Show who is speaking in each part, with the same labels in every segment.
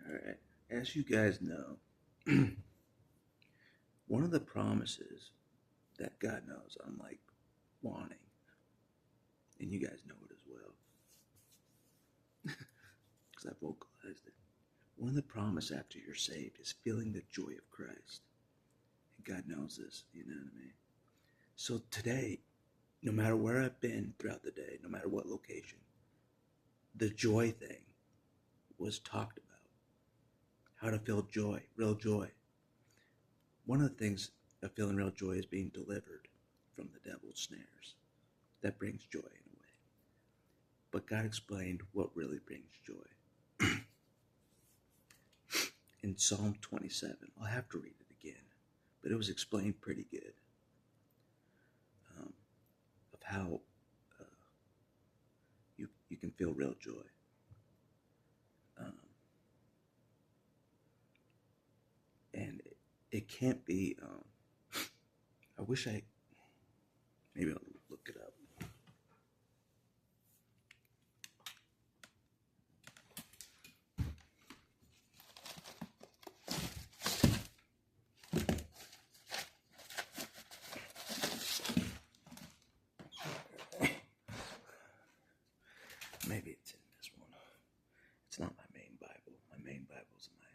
Speaker 1: All right. As you guys know, one of the promises that God knows I'm like wanting, and you guys know it as well, because I vocalized it. One of the promise after you're saved is feeling the joy of Christ. And God knows this, you know what I mean? So today, no matter where I've been throughout the day, no matter what location, the joy thing was talked about. How to feel joy, real joy. One of the things of feeling real joy is being delivered from the devil's snares. That brings joy in a way. But God explained what really brings joy. In Psalm 27, I'll have to read it again, but it was explained pretty good of how you can feel real joy. And it can't be, I wish maybe I'll look it up. Maybe it's in this one. It's not my main Bible. My main Bible's in my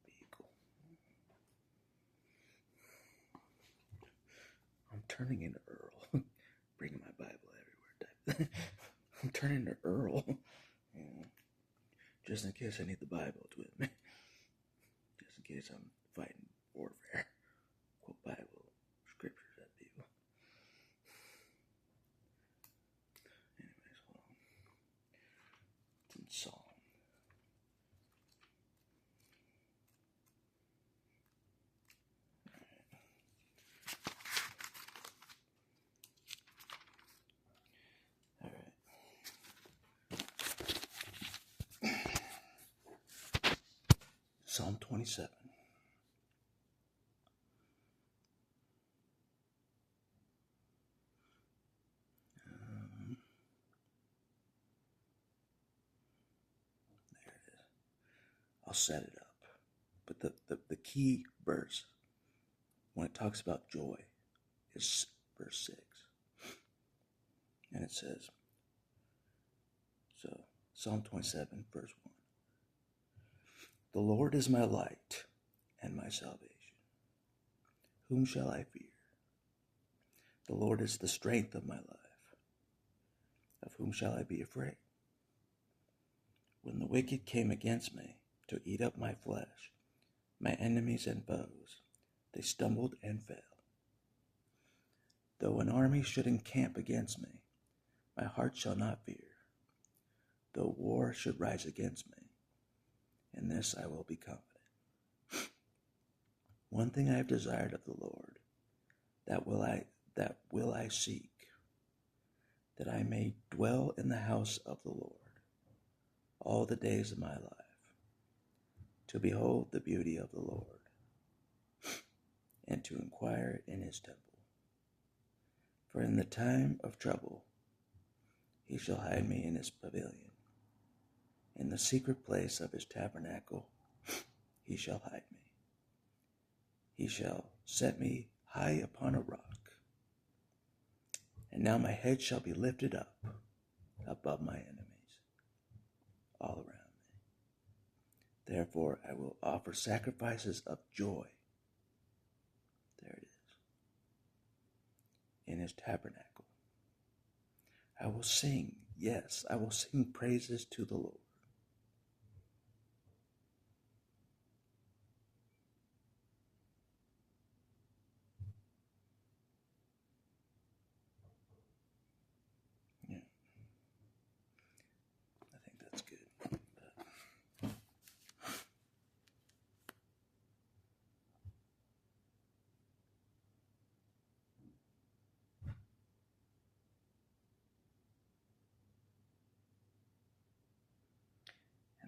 Speaker 1: vehicle. I'm turning into Earl. Bringing my Bible everywhere. I'm turning into Earl. Just in case I need the Bible, it's with me. Just in case I'm fighting warfare. Quote Bible scriptures at people. Anyways, hold on. It's in Psalm. Psalm 27. There it is. I'll set it up. But the key verse, when it talks about joy, is verse 6. And it says, so Psalm 27, verse 1. The Lord is my light and my salvation. Whom shall I fear? The Lord is the strength of my life. Of whom shall I be afraid? When the wicked came against me to eat up my flesh, my enemies and foes, they stumbled and fell. Though an army should encamp against me, my heart shall not fear. Though war should rise against me, in this I will be confident. One thing I have desired of the Lord, that will I seek, that I may dwell in the house of the Lord all the days of my life, to behold the beauty of the Lord, and to inquire in his temple. For in the time of trouble he shall hide me in his pavilion. In the secret place of his tabernacle he shall hide me. He shall set me high upon a rock. And now my head shall be lifted up above my enemies all around me. Therefore I will offer sacrifices of joy. There it is. In his tabernacle. I will sing, yes, I will sing praises to the Lord. Yeah. I think that's good.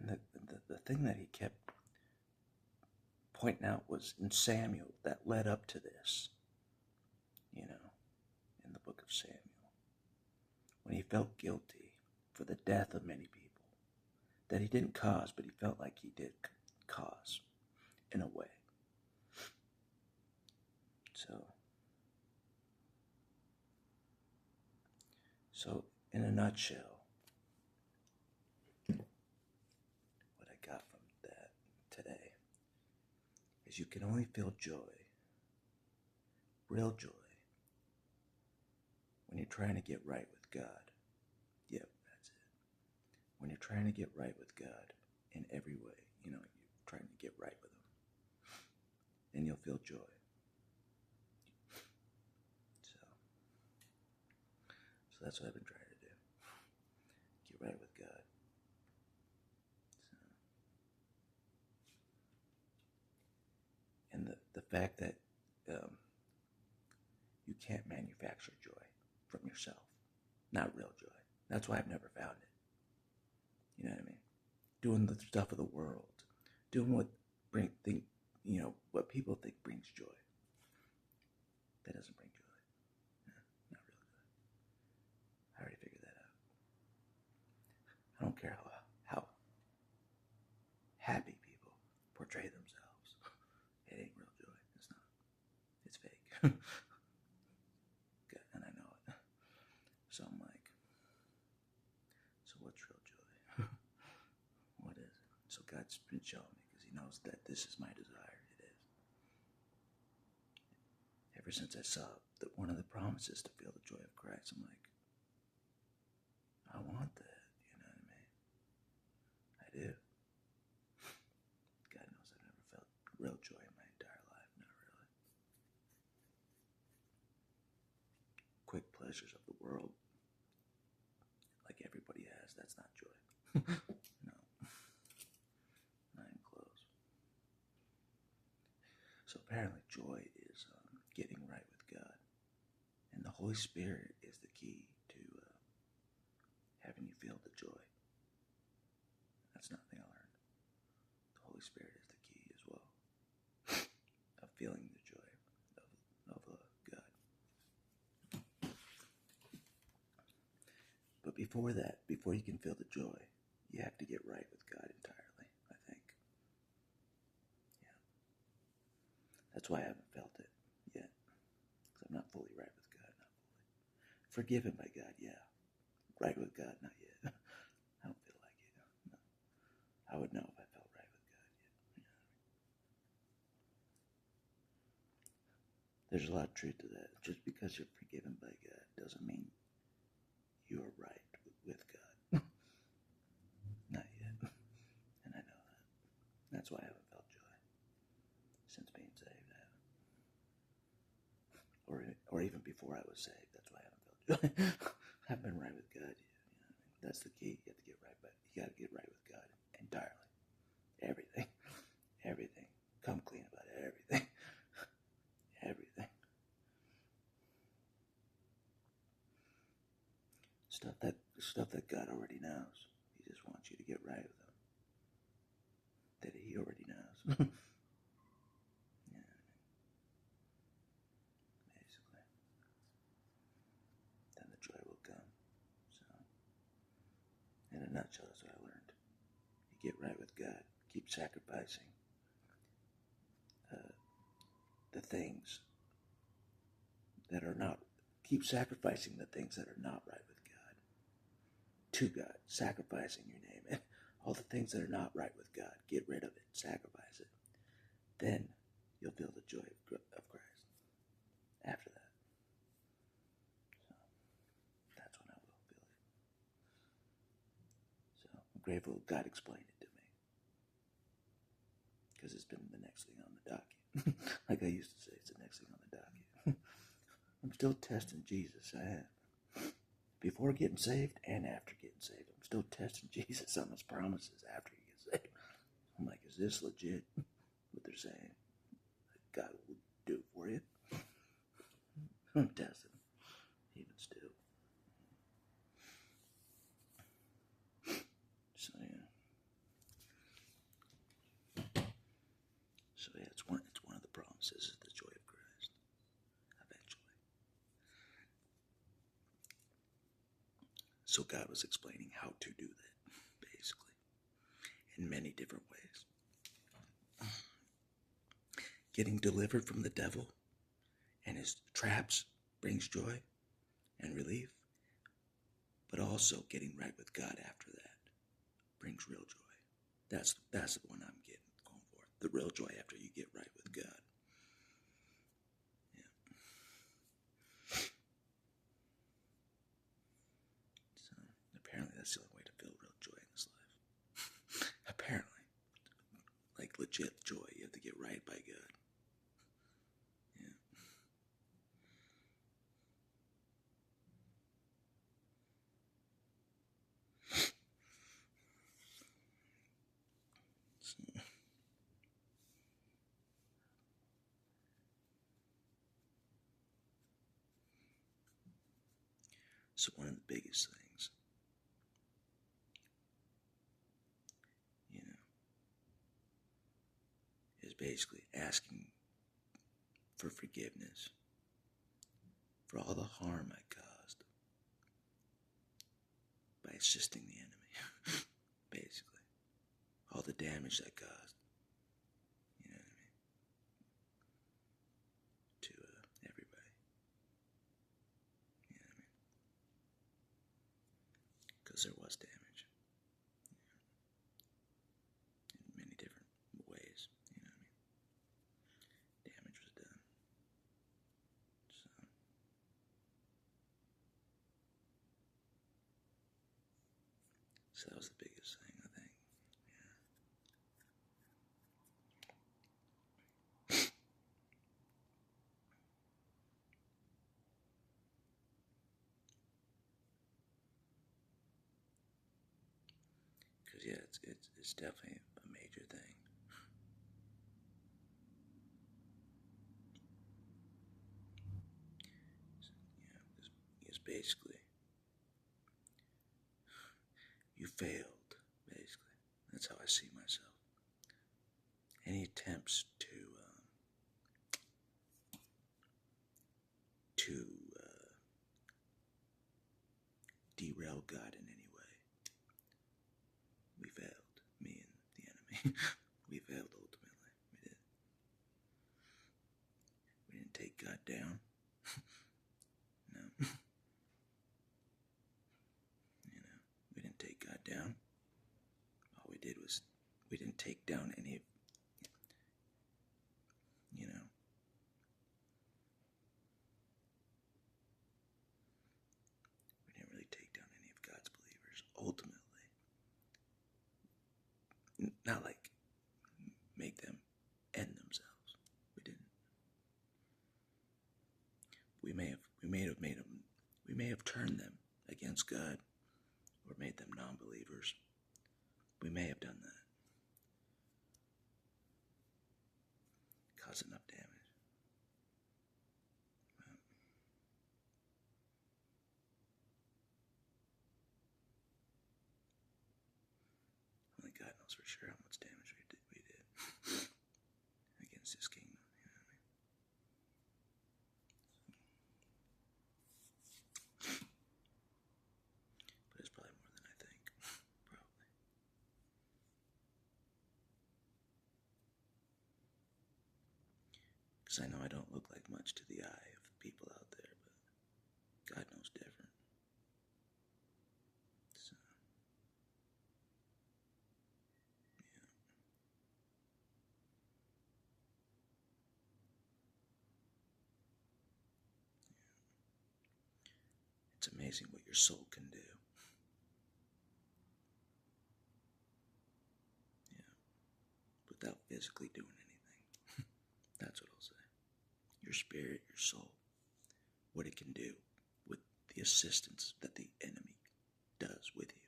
Speaker 1: And the thing that he kept pointing out was in Samuel that led up to this, in the book of Samuel, when he felt guilty for the death of many people. that he didn't cause, but he felt like he did cause in a way. So in a nutshell, what I got from that today is you can only feel joy, real joy, when you're trying to get right with God. Yep, that's it. When you're trying to get right with God in every way, you're trying to get right with Him, then you'll feel joy. So that's what I've been trying to do. Get right with God. And the fact that you can't manufacture joy from yourself. Not real joy. That's why I've never found it. You know what I mean? Doing the stuff of the world. Doing what what people think brings joy. That doesn't bring joy. No, not real joy. I already figured that out. I don't care how happy people portray themselves. It ain't real joy. It's not. It's fake. Good, and I know it. So I'm like, so what's real joy? What is it? So God's been showing me because He knows that this is my desire. It is. Ever since I saw that one of the promises to feel the joy of Christ, I'm like, I want that. You know what I mean? I do. God knows I've never felt real joy in my entire life. Not really. Quick pleasures of the world, like everybody has, that's not joy. No. Not even close. So apparently joy is getting right with God. And the Holy Spirit is the key to having you feel the joy. That's nothing I learned. The Holy Spirit is the key as well of feeling the joy of God. But before that, before you can feel the joy, you have to get right with God entirely, I think. Yeah. That's why I haven't felt it yet. Because I'm not fully right with God, not fully. Forgiven by God, yeah. Right with God, not yet. I don't feel like it. No. I would know if I felt right with God yet. Yeah. There's a lot of truth to that. Just because you're forgiven by God doesn't mean you're right with God. Not yet. And I know that. That's why I haven't felt joy since being saved. I haven't. Or even before I was saved. That's why I haven't felt joy. I haven't been right with God yet. That's the key. You have to get right, but you got to get right with God entirely. Everything. Everything. Come clean about everything. Everything. Stuff that God already knows. He just wants you to get right with Him. That He already knows. Yeah. Basically. Then the joy will come. So, in a nutshell, that's what I learned. You get right with God. Keep sacrificing the things that are not. Keep sacrificing the things that are not right with God. To God. Sacrificing, you name it. All the things that are not right with God. Get rid of it. Sacrifice it. Then you'll feel the joy of Christ. After that. So, that's when I will feel it. So, I'm grateful God explained it to me. Because it's been the next thing on the docket. Like I used to say, it's the next thing on the docket. I'm still testing Jesus. I am. Before getting saved and after getting saved. I'm still testing Jesus on His promises after you get saved. I'm like, is this legit? What they're saying? That God will do for you? I'm testing. Even still. So yeah, it's one of the promises is the joy of Christ. Eventually. So God was explaining how to do that, basically. in many different ways. Getting delivered from the devil and his traps brings joy and relief, but also getting right with God after that brings real joy. That's the one I'm going for. The real joy after you get right with God. Yeah. So apparently that's the only way to feel real joy in this life. Apparently, like legit joy, you have to get right by God. Yeah. So one of the biggest things, you know, is basically asking for forgiveness for all the harm I caused by assisting the enemy. Basically, all the damage I caused, you know what I mean, to everybody. You know what I mean? Because there was damage in many different ways. You know what I mean? Damage was done. So that was the biggest thing, I think. Yeah. Because yeah, it's definitely a major thing. It's basically you failed. Basically, that's how I see myself. Any attempts to derail God in any way, we failed. Me and the enemy, we failed ultimately. We did. We didn't take God down. No. You know, we didn't take God down. All we did was we didn't take down any of, you know, we didn't really take down any of God's believers. Ultimately, not like make them end themselves. We didn't. We may have turned them against God or made them non-believers. We may have done that. Caused enough damage. Only God knows for sure how much damage we did against His kingdom. You know what I mean? But it's probably more than I think. Probably. Because I know I don't look like much to the eye of people out there, but God knows different. So, yeah. It's amazing what your soul can do. Yeah. Without physically doing anything. That's what I'll say. Your spirit, your soul, what it can do with the assistance that the enemy does with you.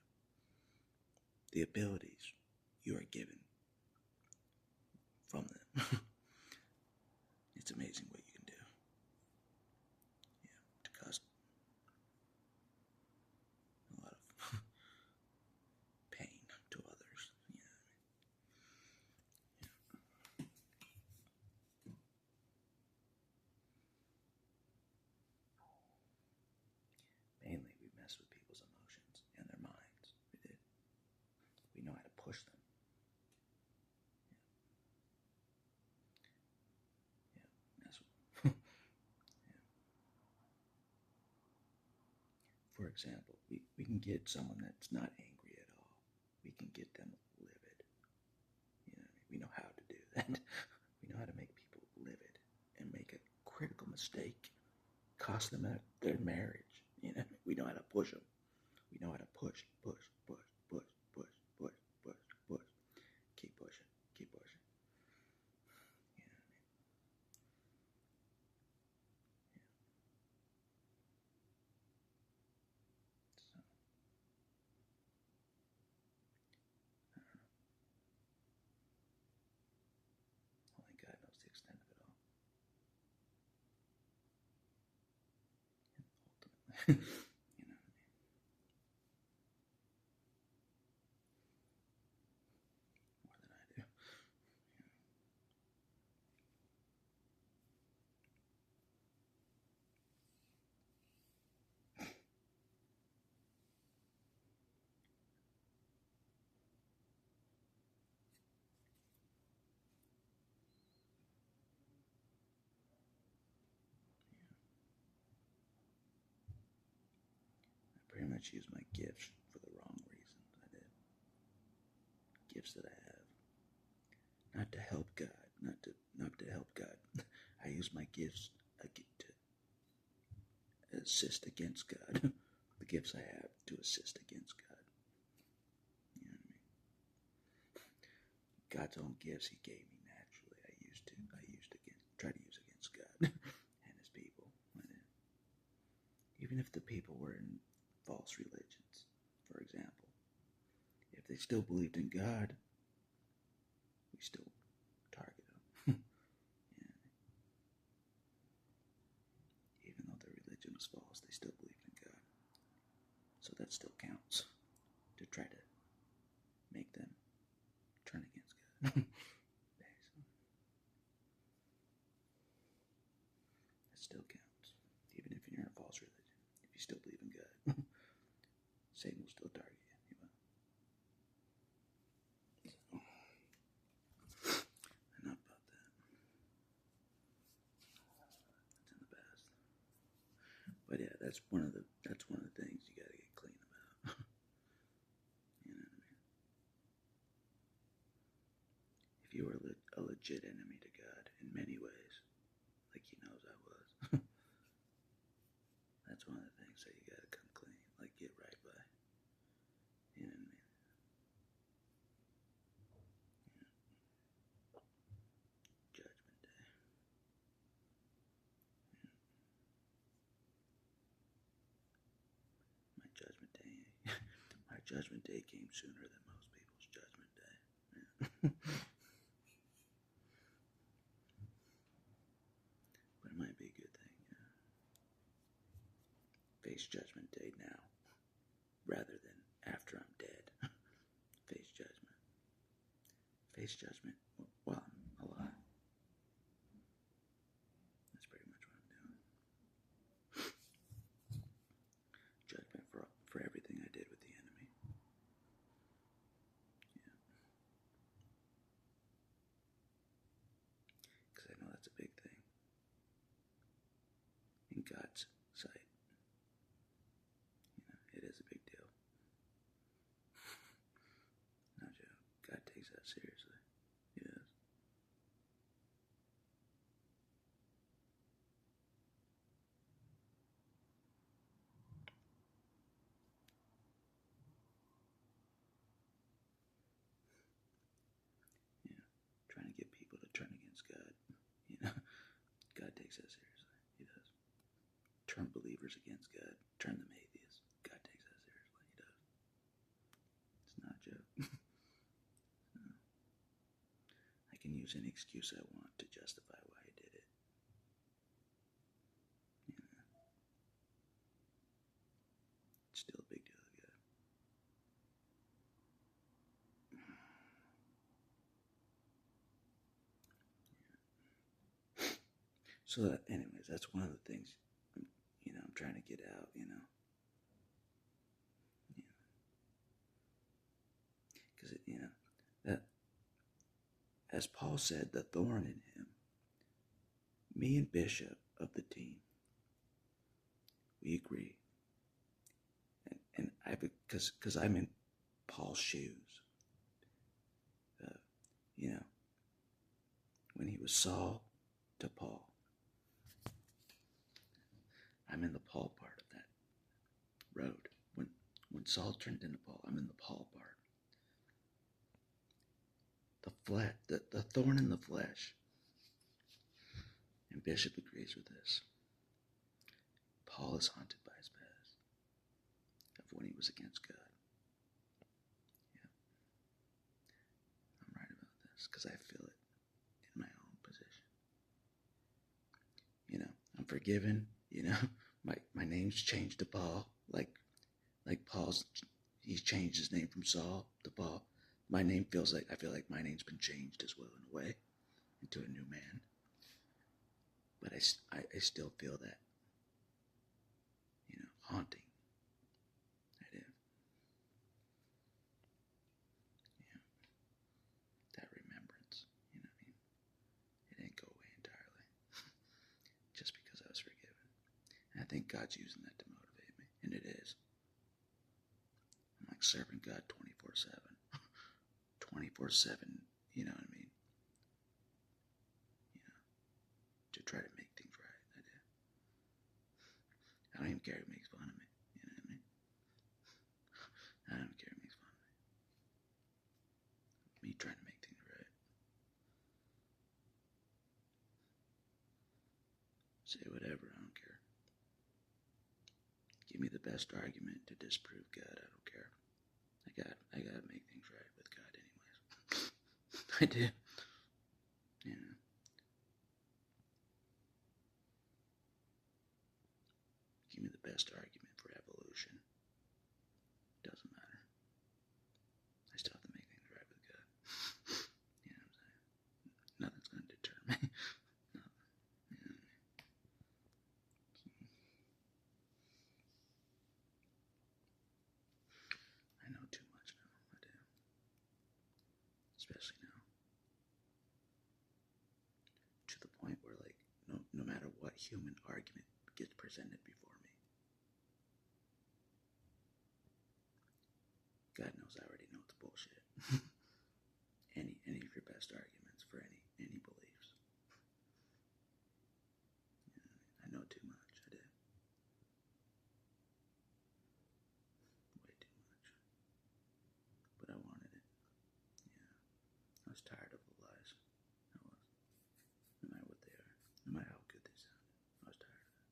Speaker 1: The abilities you are given from them. It's amazing what you can do. Yeah, to cause a lot of pain to others. You know what I mean? Yeah. Mainly, we mess with people's emotions and their minds. We did. We know how to push them. example, we can get someone that's not angry at all. We can get them livid. We know how to do that. We know how to make people livid and make a critical mistake, cost them their marriage. We know how to push them. We know how to push, push, push, push, push, push, push, push. Keep pushing, keep pushing. You know what I mean? So, I don't know. Only God knows the extent of it all. And ultimately, you know what I mean? More than I do. I pretty much use my gifts for the wrong reasons. I did. Gifts that I have. Not to help God. Not to help God. I use my gifts to assist against God. The gifts I have to assist against God. You know what I mean? God's own gifts He gave me naturally. I try to use against God and His people. Even if the people were in false religions, for example, if they still believed in God, we still target them. Yeah. Even though their religion was false, they still believed in God. So that still counts to try to make them turn against God. That still counts. Even if you're in a false religion. If you still believe in God, Satan will still target you. Enough about that. It's in the past. But yeah, that's one of the things you gotta get clean about. You know what I mean? If you were a legit enemy to God in many ways, like He knows I was, that's one of the things that you gotta come clean, like get right by. You know what I mean? Judgment Day. My judgment day. My judgment day came sooner than most people's judgment day. Yeah. But it might be a good thing. Yeah. Face judgment day now, rather than after I'm dead. Face judgment. Face judgment while I'm alive. That's pretty much what I'm doing. Judgment for everything I did with the enemy. Yeah. Because I know that's a big thing. In God's sight. It is a big deal. No joke. God takes that seriously. He does. Yeah. Trying to get people to turn against God. God takes that seriously. He does. Turn believers against God. Turn them atheists. God takes that seriously. He does. It's not a joke. No. I can use any excuse I want to justify why I did it. It's still a big deal to God. So, anyways, that's one of the things I'm trying to get out. Because that, as Paul said, the thorn in him. Me and Bishop of the team, we agree. because I'm in Paul's shoes. You know, when he was Saul to Paul, I'm in the Paul part of that road. When Saul turned into Paul, I'm in the Paul part. The thorn in the flesh. And Bishop agrees with this. Paul is haunted by his past of when he was against God. Yeah, I'm right about this because I feel it in my own position. You know, I'm forgiven. You know, my name's changed to Paul. Like he's changed his name from Saul to Paul. I feel like my name's been changed as well in a way into a new man. But I still feel that, haunting. I do. Yeah. That remembrance, what I mean? It didn't go away entirely. Just because I was forgiven. And I think God's using that to motivate me. And it is. I'm like serving God 24/7. 24/7, you know what I mean? To try to make things right. I do. I don't even care if he makes fun of me. You know what I mean? I don't care if he makes fun of me. Me trying to make things right. Say whatever, I don't care. Give me the best argument to disprove God, I don't care. I gotta make things right with God anyways. I do. Give me the best argument for evolution. Doesn't matter. I still have to make things right with God. You know what I'm saying? Nothing's gonna deter me. Nothing. You know what I mean? I know too much now. I do. Especially now. To the point where, like, no matter what human argument gets presented before me, God knows I already know it's bullshit. any of your best arguments for any beliefs. I know too much. I do. Way too much. But I wanted it. Yeah. I was tired of the lies. I was. No matter what they are. No matter how good they sound. I was tired of it.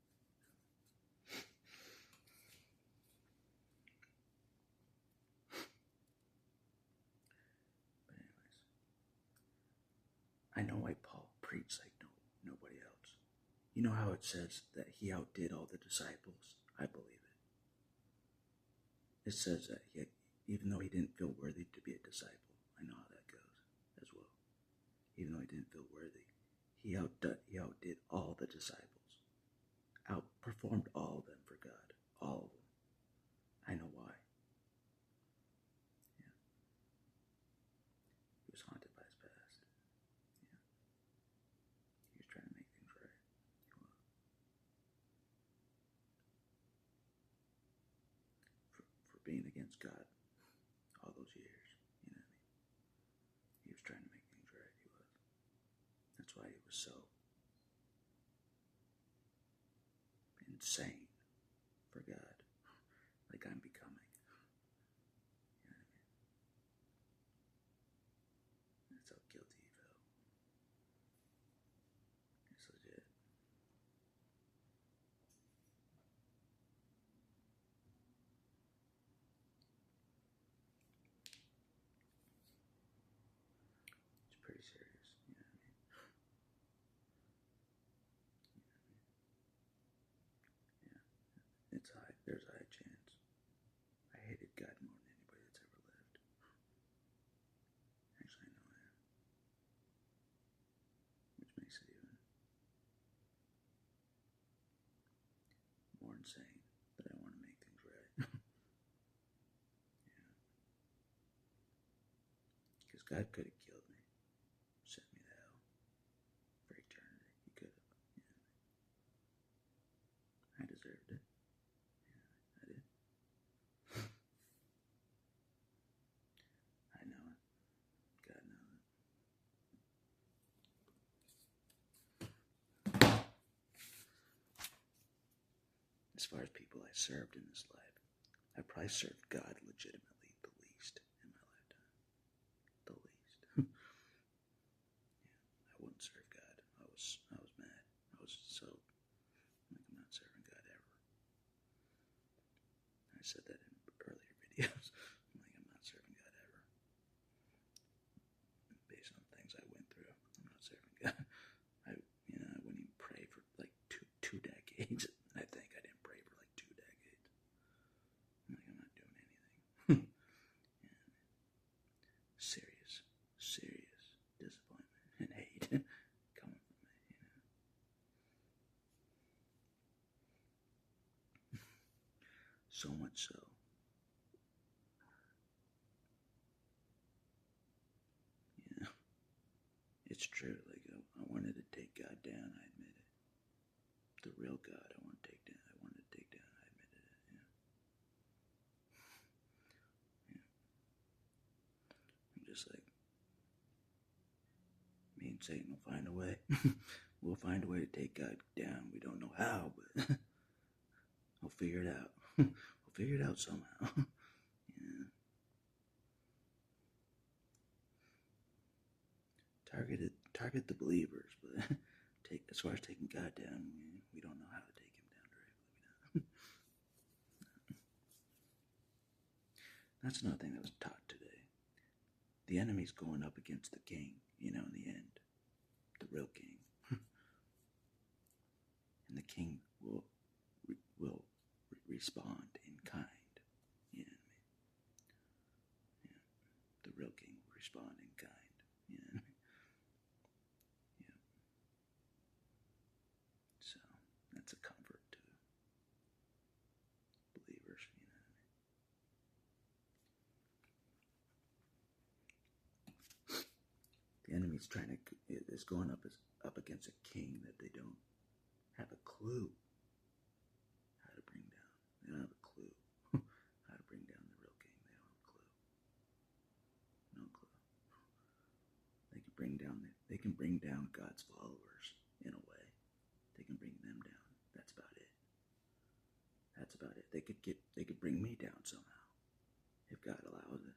Speaker 1: But anyways. I know why Paul preached like nobody else. You know how it says that he outdid all the disciples? I believe it. It says that even though he didn't feel worthy to be a disciple, I know how that goes as well. Even though he didn't feel worthy, he outdid all the disciples, outperformed all of them for God, all of them. I know why. Yeah. He was haunted by his past. Yeah. He was trying to make things right. He was. For being against God all those years, you know what I mean? He was trying to make things right. He was. That's why he was so insane for God, like I'm becoming. You know what I mean? That's how guilty he felt. It's legit. It's pretty serious. You know what I mean? Yeah. It's high. There's a high chance. I hated God more than anybody that's ever lived. Actually, I know I am. Which makes it even more insane that I want to make things right. Yeah. Because God could have killed me, sent me to hell for eternity. He could have. You know, I deserved it. Yeah, I did. far as people I served in this life, I probably served God legitimately the least in my lifetime. The least. Yeah, I wouldn't serve God. I was mad. I was so like I'm not serving God ever. I said that in earlier videos. I'm not serving God ever. Based on things I went through, I'm not serving God. I wouldn't even pray for like two decades. I think I didn't pray for like 2 decades. I'm not doing anything. And serious disappointment and hate coming from me. So much so. Yeah, it's true. Like I wanted to take God down. I admit it. The real God I want to take down. I wanted to take down. I admitted it. Yeah. I'm just like, me and Satan will find a way. We'll find a way to take God down. We don't know how, but we'll figure it out. We'll figure it out somehow. Yeah. Target the believers, but as far as taking God down, we don't know how to take him down directly. That's another thing that was taught today. The enemy's going up against the king, in the end. The real king. And the king will respond in kind. You know what I mean? Yeah. The real king will respond in kind. You know what I mean? Yeah. So that's a comfort to believers. You know what I mean? The enemy's is going up against a king that they don't have a clue how to bring down. They don't have a clue how to bring down the real king. They don't have a clue. No clue. They can bring down God's followers in a way. They can bring them down. That's about it. That's about it. They could bring me down somehow if God allows it.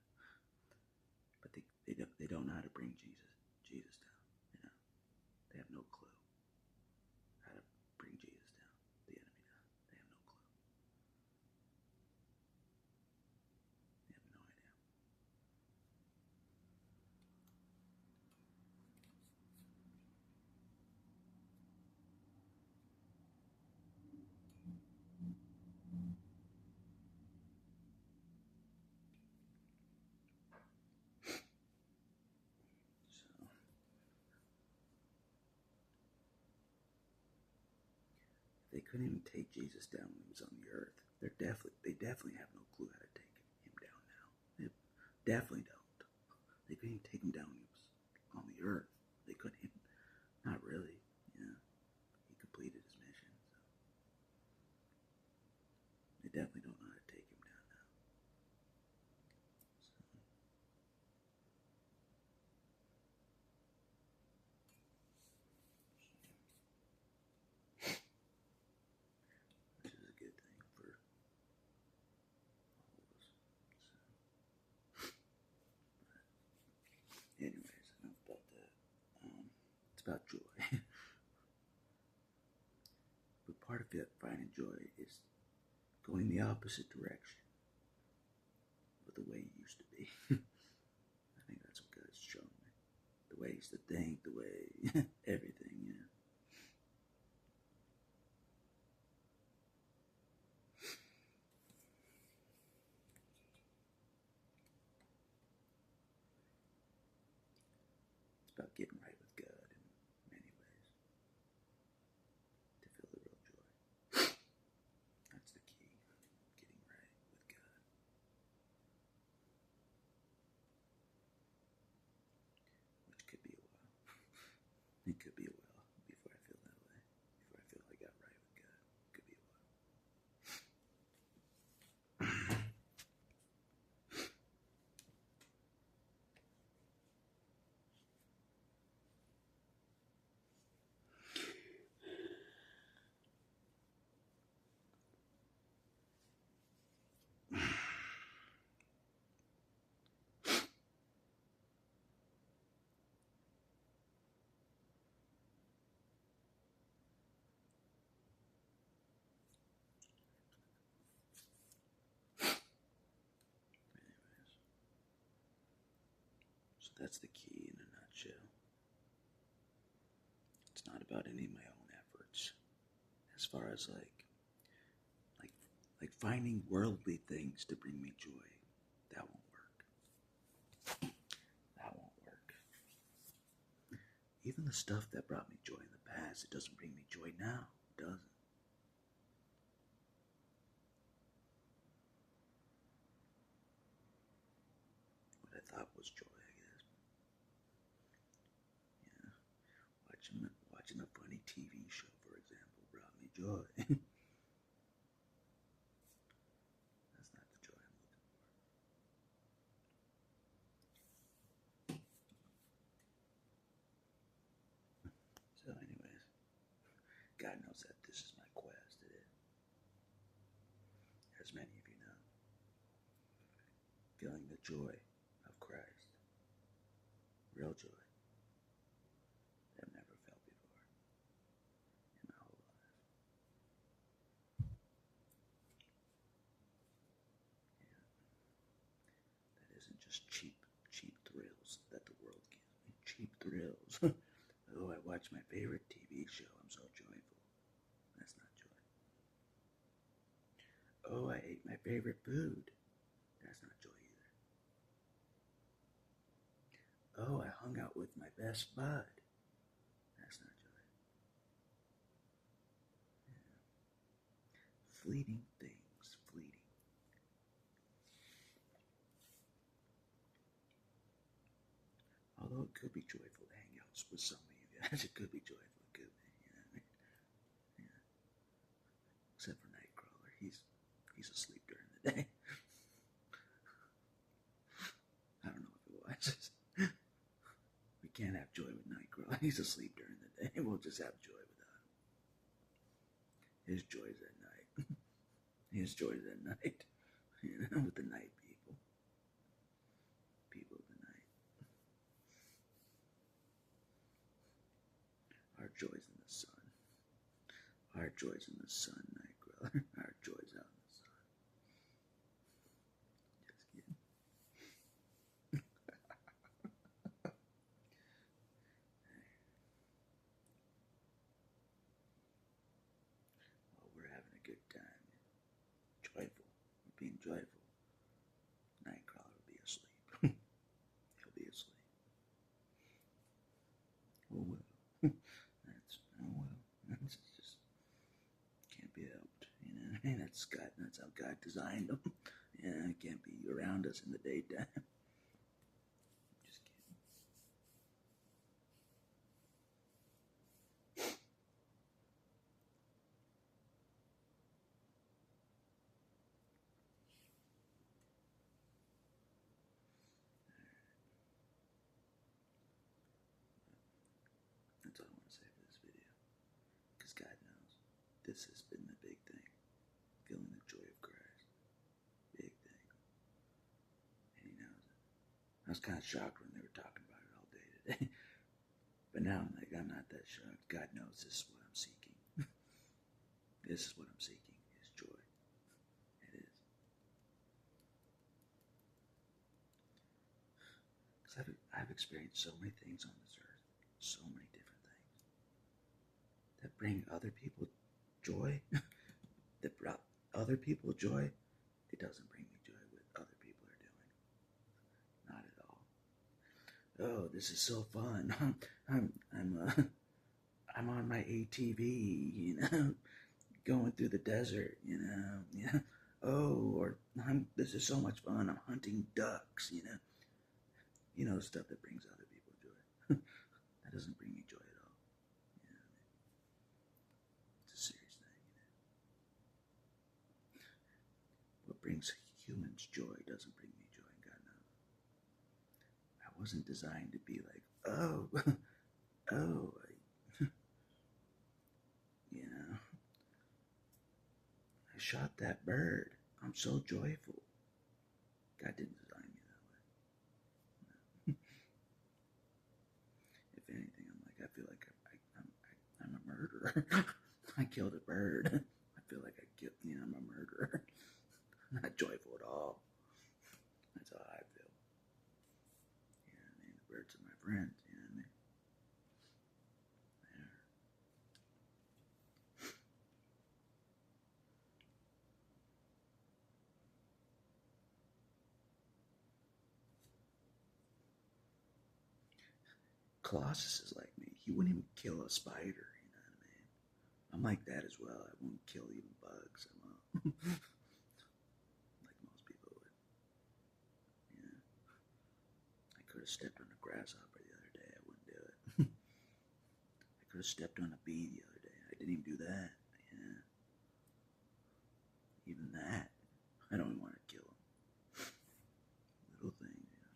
Speaker 1: But they don't know how to bring Jesus down. They have no clue how to bring Jesus down. The enemy does. They have no clue. They have no idea. So they couldn't even take Jesus down when he was on the earth. They definitely have no clue how to take him down now. They definitely don't. They couldn't even take him down when he was on the earth. They couldn't even, not really. He completed his mission. So they definitely don't know how to take him down now. Which is a good thing for all of us. Anyways, enough about that. It's about joy. But part of it, finding joy, is going the opposite direction of the way you used to be. I think that's what God's shown me. The way he used to think, the way everything, It's about getting right with God in many ways to feel the real joy. That's the key. Getting right with God. Which could be a while. It could be a while before I feel that way. Before I feel I got right with God. It could be a while. So that's the key in a nutshell. It's not about any of my own efforts. As far as like like finding worldly things to bring me joy, that won't work. That won't work. Even the stuff that brought me joy in the past, it doesn't bring me joy now, does it? What I thought was joy, I guess. Yeah, watching a funny TV show, for example, brought me joy. That's not the joy I'm looking for. So, anyways, God knows that this is my quest. It is, as many of you know, feeling the joy of Christ, real joy that I've never felt before in my whole life. Yeah, that isn't just cheap thrills that the world gives me. Cheap thrills. Oh, I watched my favorite TV show. I'm so joyful. That's not joy. Oh, I ate my favorite food. That's not joy either. Oh, I hung out with my best bud. That's not joy. Yeah. Fleeting things, fleeting. Although it could be joyful to hang out with some of you guys. It could be joyful. It could be. You know what I mean? Yeah. Except for Nightcrawler. He's asleep during the day. I don't know if he watches. We can't have joy with Nightcrawler. He's asleep during the day. We'll just have joy without him. His joy's at night. His joy's at night. You know, with the night people. People of the night. Our joy's in the sun. Our joy's in the sun, Nightcrawler. Our joy's out in the sun. Just kidding. Well, we're having a good time. Joyful. We're being joyful. Nightcrawler will be asleep. He'll be asleep. Oh well. That's just can't be helped. You know what I mean? That's God. That's how God designed them. Yeah, it can't be around us in the daytime. Just kidding. That's all I want to say for this video. Because God knows this has been the big thing. Feeling the joy of Christ. Big thing. And He knows it. I was kind of shocked when they were talking about it all day today. But now I'm not that shocked. God knows this is what I'm seeking. This is what I'm seeking, is joy. It is. Because I've experienced so many things on this earth. So many different things. That bring other people joy. That brought other people joy. It doesn't bring me joy what other people are doing. Not at all. Oh, this is so fun. I'm on my ATV, you know, going through the desert, you know. Yeah. Oh, or this is so much fun. I'm hunting ducks, you know. You know, stuff that brings other people joy. That doesn't bring me joy at all. You know, it's a serious thing, you know. What brings humans joy doesn't bring me joy, God knows. I wasn't designed to be like, oh, oh, you know, I shot that bird. I'm so joyful. God didn't design me that way. No. If anything, I feel like I'm a murderer. I killed a bird. I feel like I'm a murderer. I'm not joyful at all. That's how I feel. You know what I mean? friends, you know what I mean? Colossus is like me. He wouldn't even kill a spider, you know what I mean? I'm like that as well. I won't kill even bugs. Like most people would. Yeah. I could have stepped on a grasshopper the other day. I wouldn't do it. I could have stepped on a bee the other day. I didn't even do that. Yeah. Even that. I don't even want to kill him. Little thing, you know.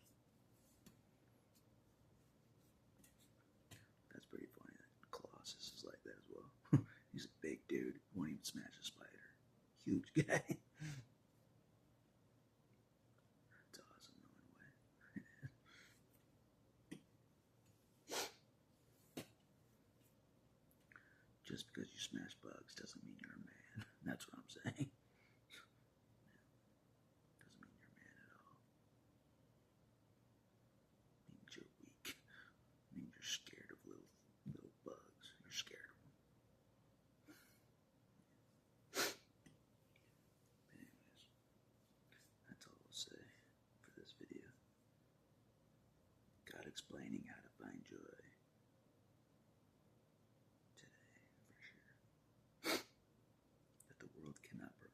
Speaker 1: That's pretty funny. Colossus is like that as well. He's a big dude. Won't even smash a spider. Huge guy. It's awesome though in a way. Just because you smash bugs doesn't mean you're a man. That's what I'm saying. Doesn't mean you're a man at all. Means you're weak. Means you're scared of little bugs. You're scared of them. Anyways, that's all I'll say for this video. God explaining how to find joy today, for sure. That the world cannot provide.